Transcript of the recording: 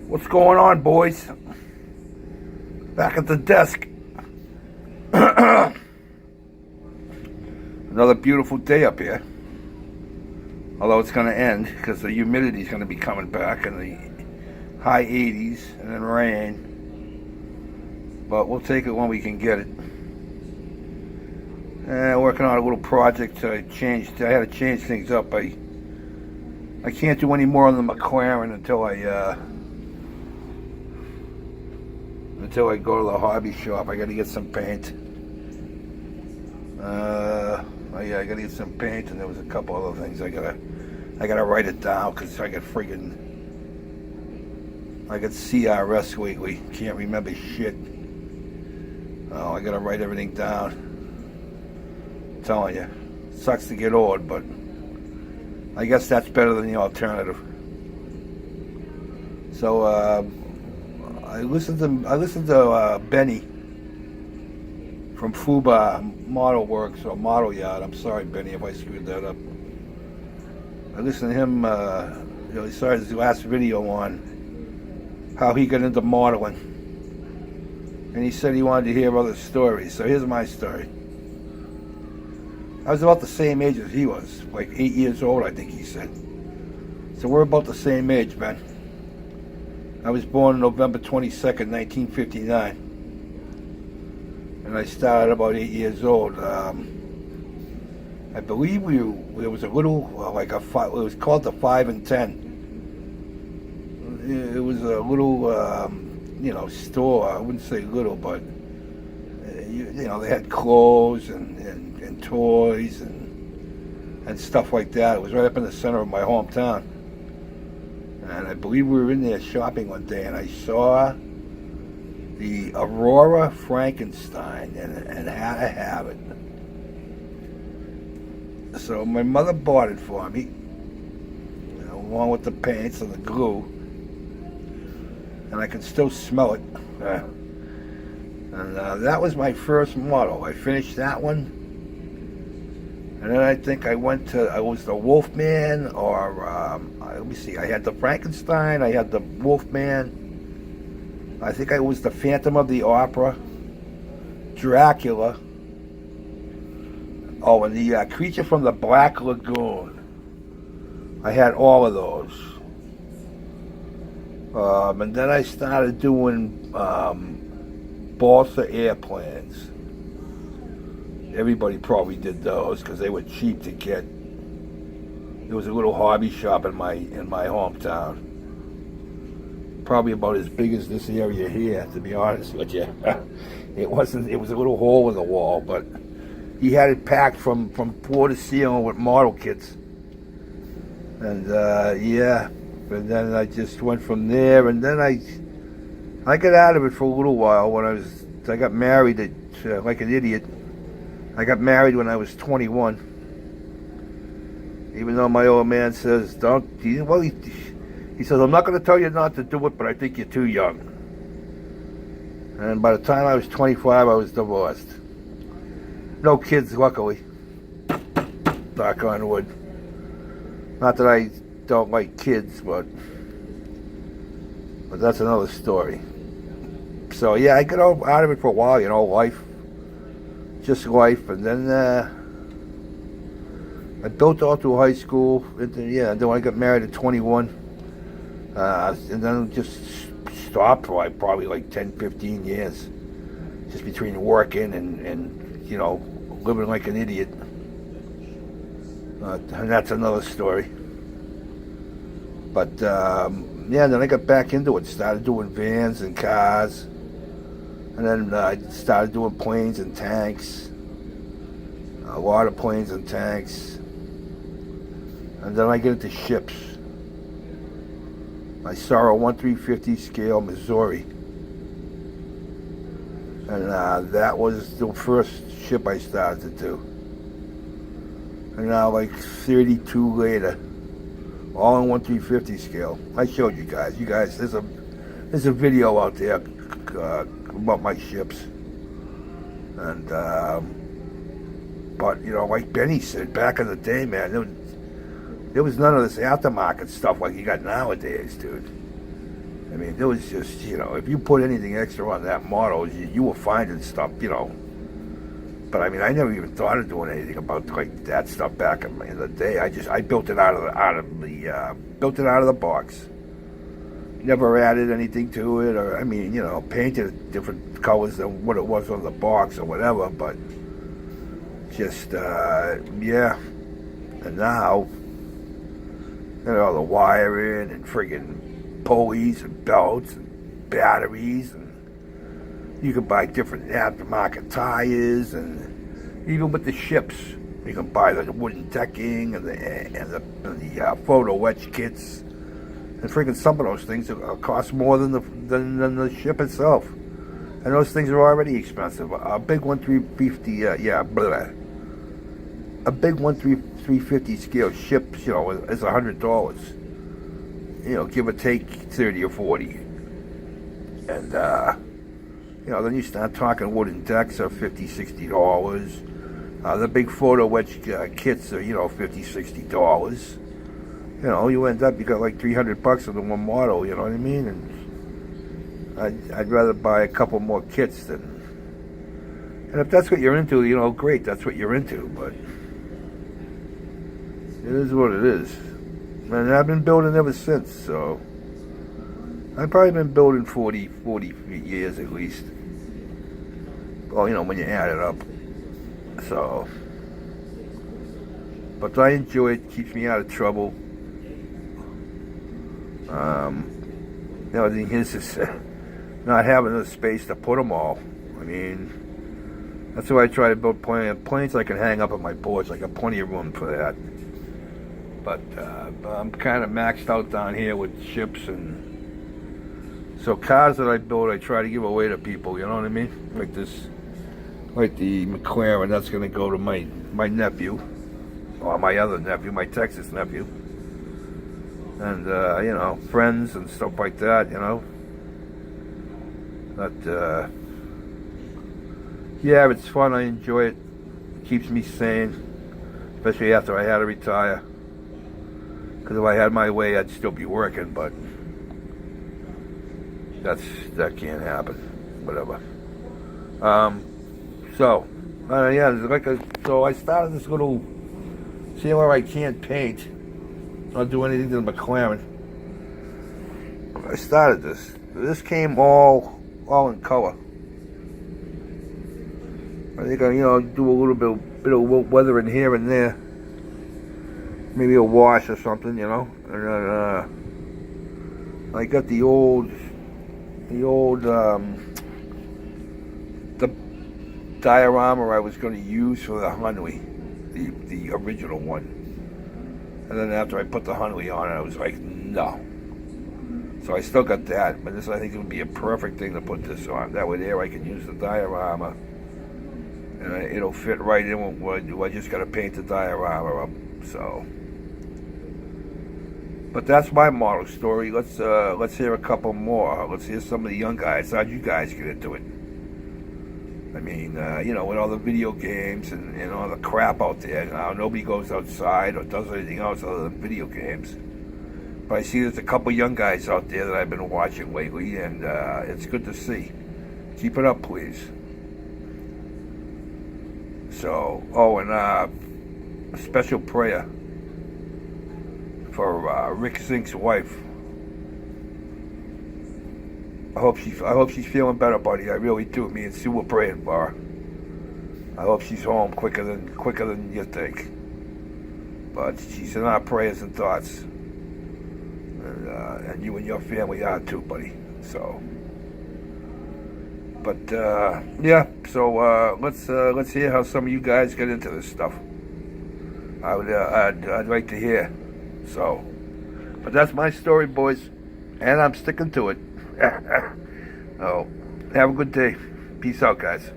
What's going on, boys? Back at the desk. Another beautiful day up here. Although it's going to end because the humidity is going to be coming back in the high 80s and then rain. But we'll take it when we can get it. Working on a little project. I had to change things up. I can't do any more on the McLaren until I go to the hobby shop. I got to get some paint. I got to get some paint, and there was a couple other things I gotta write it down because I got CRS lately. Can't remember shit. Oh, I gotta write everything down. I'm telling you, sucks to get old, but I guess that's better than the alternative. So I listened to Benny from Fuba Model Works or Model Yard. I'm sorry, Benny, if I screwed that up. I listened to him. He started his last video on how he got into modeling, and he said he wanted to hear other stories. So here's my story. I was about the same age as he was, like 8 years old, I think he said. So we're about the same age, man. I was born November 22nd, 1959. And I started about 8 years old. I believe there was a little, it was called the 5 and 10. It was a little, store. I wouldn't say little, but, they had clothes and toys and stuff like that. It was right up in the center of my hometown. And I believe we were in there shopping one day, and I saw the Aurora Frankenstein and had to have it. So my mother bought it for me, along with the paints and the glue. And I can still smell it. And that was my first model. I finished that one. And then I think I was the Wolfman, or, let me see, I had the Frankenstein, I had the Wolfman, I think I was the Phantom of the Opera, Dracula, and the Creature from the Black Lagoon. I had all of those. And then I started doing balsa airplanes. Everybody probably did those because they were cheap to get. There was a little hobby shop in my hometown. Probably about as big as this area here, to be honest with you. It was a little hole in the wall, but he had it packed from floor to ceiling with model kits. And and then I just went from there, and then I got out of it for a little while when I got married like an idiot. I got married when I was 21. Even though my old man says, he says, I'm not going to tell you not to do it, but I think you're too young. And by the time I was 25, I was divorced. No kids, luckily. Knock on wood. Not that I don't like kids, but that's another story. So yeah, I got out of it for a while, life. Just life, and then I built all through high school, and then I got married at 21, and then just stopped for probably like 10, 15 years, just between working and living like an idiot, and that's another story. But then I got back into it, started doing vans and cars. And then I started doing planes and tanks, a lot of planes and tanks. And then I get into ships. I saw a 1/350 scale Missouri. And that was the first ship I started to do. And now, like 32 later, all in 1/350 scale. I showed you guys. There's a video out there about my ships, and but like Benny said, back in the day, man, there was none of this aftermarket stuff like you got nowadays, dude. I mean, there was just, if you put anything extra on that model, you were finding stuff. But I mean, I never even thought of doing anything about like that stuff back in the day. I built it out of the box. Never added anything to it, or I mean, painted different colors than what it was on the box or whatever. But just yeah. And now, all the wiring and friggin' pulleys and belts and batteries, and you can buy different aftermarket tires, and even with the ships, you can buy the wooden decking and the photo etch kits. And friggin' some of those things cost more than the ship itself, and those things are already expensive. A big 1/350, a big 1/350 scale ship, is $100. Give or take 30 or 40, and then you start talking wooden decks are $50, $60. The big photo etch kits are $50, $60. You end up, you got like $300 on the one model, you know what I mean? And I'd rather buy a couple more kits than. And if that's what you're into, great, that's what you're into. But it is what it is. And I've been building ever since, so I've probably been building 40 years at least. Well, when you add it up. So, but I enjoy it, keeps me out of trouble. The thing is not having the space to put them all. I mean, that's why I try to build planes I can hang up on my porch. I got plenty of room for that. But I'm kind of maxed out down here with ships, and so cars that I build, I try to give away to people. You know what I mean? Like this, like the McLaren. That's going to go to my nephew, or my other nephew, my Texas nephew. And, friends and stuff like that, But, yeah, it's fun. I enjoy it. It keeps me sane, especially after I had to retire. Because if I had my way, I'd still be working, but that can't happen. Whatever. So I started this little, see where I can't paint. Not do anything to the McLaren. I started this. This came all in color. I think I do a little bit of weathering here and there. Maybe a wash or something, And I got the diorama I was going to use for the Hunley, the original one. And then after I put the Hunley on it, I was like, no. So I still got that, but this, I think it would be a perfect thing to put this on. That way there I can use the diorama, and it'll fit right in with what I do. I just got to paint the diorama up, so. But that's my model story. Let's hear a couple more. Let's hear some of the young guys. How'd you guys get into it? I mean, with all the video games and all the crap out there, nobody goes outside or does anything else other than video games. But I see there's a couple young guys out there that I've been watching lately, and it's good to see. Keep it up, please. So, and a special prayer for Rick Zink's wife. I hope she's feeling better, buddy. I really do. Me and Sue were praying for her. I hope she's home quicker than you think. But she's in our prayers and thoughts, and you and your family are too, buddy. So, but yeah. So let's hear how some of you guys get into this stuff. I'd like to hear. So, but that's my story, boys, and I'm sticking to it. Oh, have a good day. Peace out, guys.